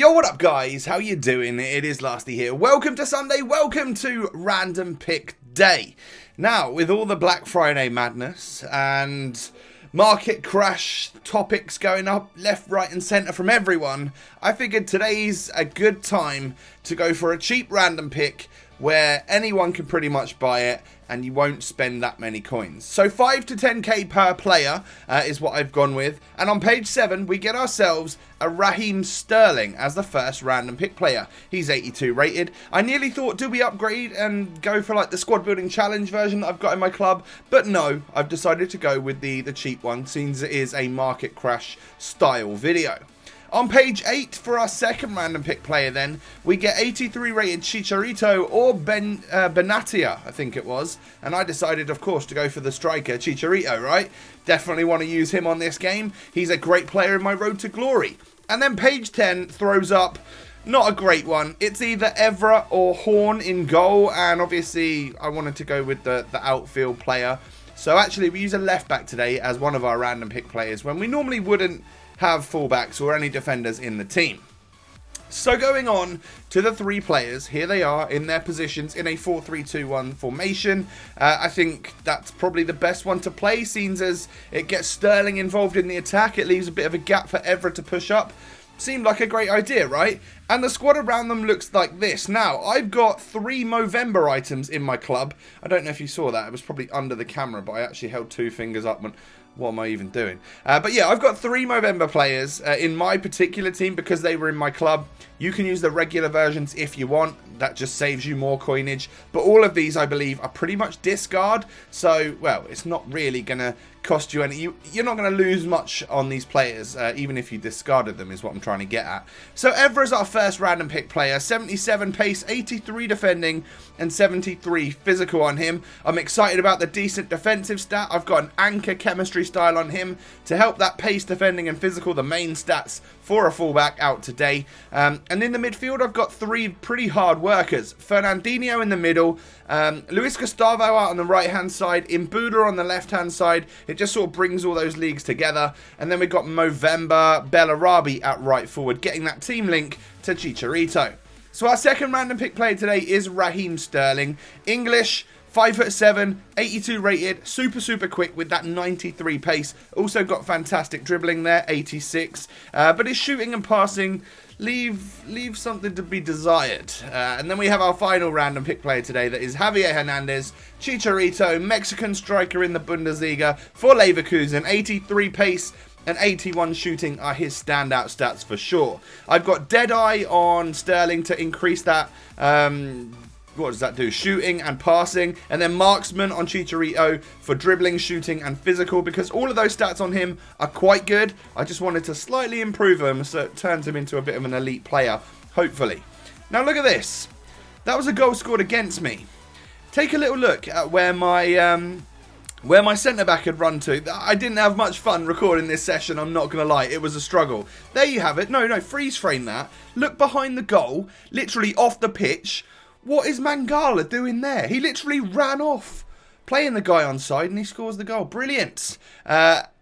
Yo, what up guys? How you doing? It is Lasty here. Welcome to Sunday. Welcome to Random Pick Day. Now, with all the Black Friday madness and market crash topics going up left, right and centre from everyone, I figured today's a good time to go for a cheap random pick where anyone can pretty much buy it and you won't spend that many coins. So 5 to 10k per player is what I've gone with. And on page 7, we get ourselves a Raheem Sterling as the first random pick player. He's 82 rated. I nearly thought, do we upgrade and go for like the squad building challenge version that I've got in my club? But no, I've decided to go with the cheap one, since it is a market crash style video. On page 8, for our second random pick player then, we get 83 rated Chicharito or Benatia, I think it was. And I decided, of course, to go for the striker, Chicharito, right? Definitely want to use him on this game. He's a great player in my road to glory. And then page 10 throws up not a great one. It's either Evra or Horn in goal. And obviously, I wanted to go with the outfield player. So actually, we use a left back today as one of our random pick players when we normally wouldn't have fullbacks or any defenders in the team. So going on to the three players, here they are in their positions in a 4-3-2-1 formation. I think that's probably the best one to play, seeing as it gets Sterling involved in the attack. It leaves a bit of a gap for Evra to push up. Seemed like a great idea, right? And the squad around them looks like this. Now, I've got 3 Movember items in my club. I don't know if you saw that. It was probably under the camera, but I actually held 2 fingers up and what am I even doing? But yeah, I've got 3 Movember players in my particular team because they were in my club. You can use the regular versions if you want. That just saves you more coinage. But all of these, I believe, are pretty much discard. So, well, it's not really going to cost you any. You're not going to lose much on these players, even if you discarded them, is what I'm trying to get at. So, Evra's our first random pick player. 77 pace, 83 defending, and 73 physical on him. I'm excited about the decent defensive stat. I've got an anchor chemistry style on him to help that pace, defending, and physical, the main stats for a fullback out today. And in the midfield, I've got 3 pretty hard workers. Fernandinho in the middle, Luis Gustavo out on the right-hand side, Imbula on the left-hand side. It just sort of brings all those leagues together. And then we've got Movember, Bellarabi at right forward, getting that team link to Chicharito. So our second random pick player today is Raheem Sterling. English, 5'7", 82 rated, super quick with that 93 pace. Also got fantastic dribbling there, 86. But his shooting and passing leave something to be desired. And then we have our final random pick player today, that is Javier Hernandez, Chicharito, Mexican striker in the Bundesliga for Leverkusen, 83 pace and 81 shooting are his standout stats for sure. I've got Deadeye on Sterling to increase that, what does that do? Shooting and passing. And then Marksman on Chicharito for dribbling, shooting and physical, because all of those stats on him are quite good. I just wanted to slightly improve him so it turns him into a bit of an elite player, hopefully. Now look at this. That was a goal scored against me. Take a little look at where my centre-back had run to. I didn't have much fun recording this session, I'm not going to lie. It was a struggle. There you have it. No, freeze frame that. Look behind the goal, literally off the pitch. What is Mangala doing there? He literally ran off, playing the guy on side, and he scores the goal. Brilliant.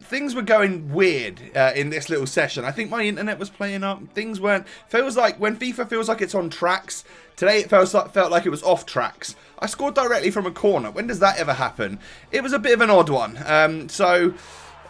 Things were going weird in this little session. I think my internet was playing up. Things weren't. Feels like when FIFA feels like it's on tracks. Today it felt like it was off tracks. I scored directly from a corner. When does that ever happen? It was a bit of an odd one. So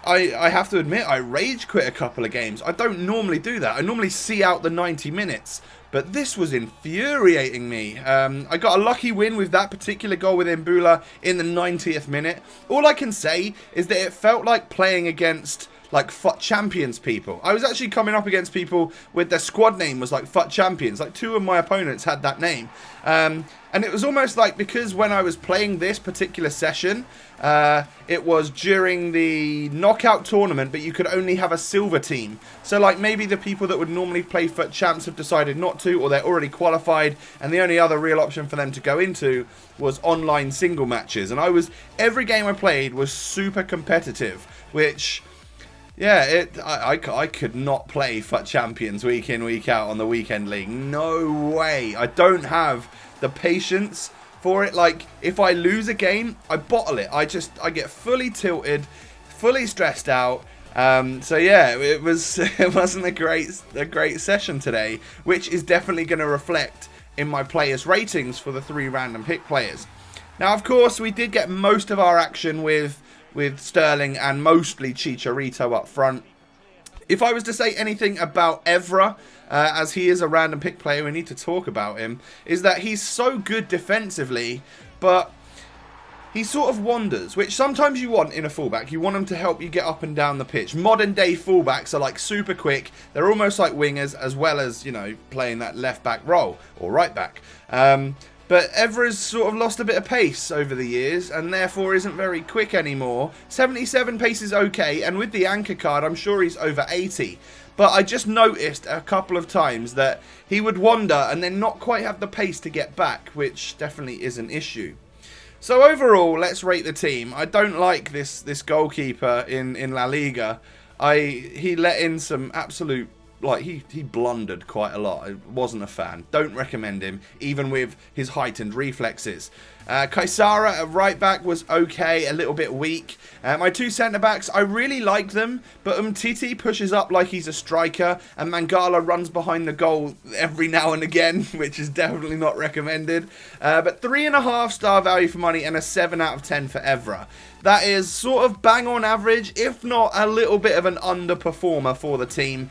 I have to admit, I rage quit a couple of games. I don't normally do that. I normally see out the 90 minutes. But this was infuriating me. I got a lucky win with that particular goal with Imbula in the 90th minute. All I can say is that it felt like playing against like FUT Champions people. I was actually coming up against people with their squad name was like FUT Champions. Like 2 of my opponents had that name. And it was almost like, because when I was playing this particular session, it was during the knockout tournament, but you could only have a silver team. So like maybe the people that would normally play FUT Champs have decided not to, or they're already qualified, and the only other real option for them to go into was online single matches. And every game I played was super competitive, which, yeah, I could not play FUT Champions week in, week out on the weekend league. No way. I don't have the patience for it. Like, if I lose a game, I bottle it. I get fully tilted, fully stressed out, So yeah, it wasn't a great session today, which is definitely going to reflect in my players' ratings for the 3 random pick players. Now, of course, we did get most of our action with Sterling and mostly Chicharito up front. If I was to say anything about Evra, as he is a random pick player, we need to talk about him, is that he's so good defensively, but he sort of wanders, which sometimes you want in a fullback. You want them to help you get up and down the pitch. Modern day fullbacks are like super quick. They're almost like wingers, as well as, you know, playing that left back role or right back. But Evra's sort of lost a bit of pace over the years and therefore isn't very quick anymore. 77 pace is okay, and with the anchor card, I'm sure he's over 80. But I just noticed a couple of times that he would wander and then not quite have the pace to get back, which definitely is an issue. So overall, let's rate the team. I don't like this goalkeeper in La Liga. He let in some absolute, like, he blundered quite a lot. I wasn't a fan. Don't recommend him, even with his heightened reflexes. Kaysara at right back was okay, a little bit weak. My 2 centre backs, I really like them, but Umtiti pushes up like he's a striker, and Mangala runs behind the goal every now and again, which is definitely not recommended. But 3.5 star value for money and a 7 out of 10 for Evra. That is sort of bang on average, if not a little bit of an underperformer for the team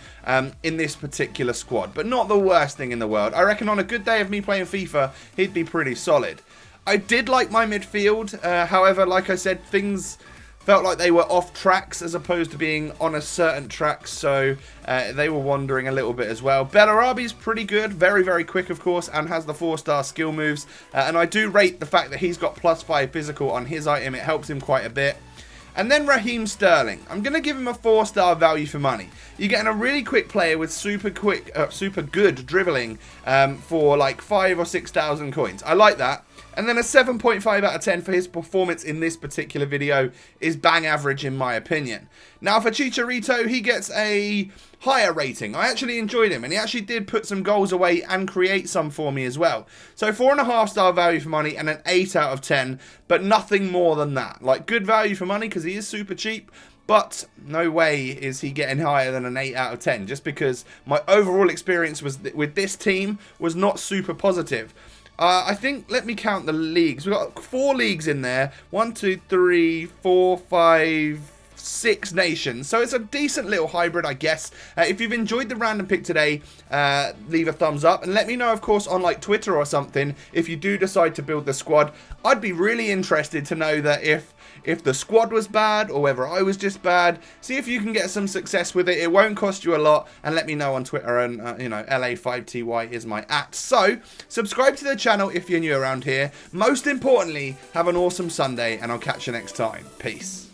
in this particular squad. But not the worst thing in the world. I reckon on a good day of me playing FIFA, he'd be pretty solid. I did like my midfield. However, like I said, things felt like they were off tracks as opposed to being on a certain track. So they were wandering a little bit as well. Bellarabi's pretty good. Very, very quick, of course, and has the 4-star skill moves. And I do rate the fact that he's got +5 physical on his item. It helps him quite a bit. And then Raheem Sterling. I'm going to give him a 4-star value for money. You're getting a really quick player with super good dribbling for like 5,000 or 6,000 coins. I like that. And then a 7.5 out of 10 for his performance in this particular video is bang average in my opinion. Now for Chicharito, he gets a higher rating. I actually enjoyed him, and he actually did put some goals away and create some for me as well. So 4.5 star value for money and an 8 out of 10, but nothing more than that. Like, good value for money because he is super cheap, but no way is he getting higher than an 8 out of 10, just because my overall experience with this team was not super positive. I think, let me count the leagues. We've got 4 leagues in there. 1, 2, 3, 4, 5, 6 nations. So it's a decent little hybrid, I guess. If you've enjoyed the random pick today, leave a thumbs up. And let me know, of course, on like Twitter or something, if you do decide to build the squad. I'd be really interested to know that if the squad was bad or whether I was just bad. See if you can get some success with it. It won't cost you a lot, and let me know on Twitter, and you know, LA5TY is my @. So subscribe to the channel if you're new around here. Most importantly, have an awesome Sunday, and I'll catch you next time. Peace.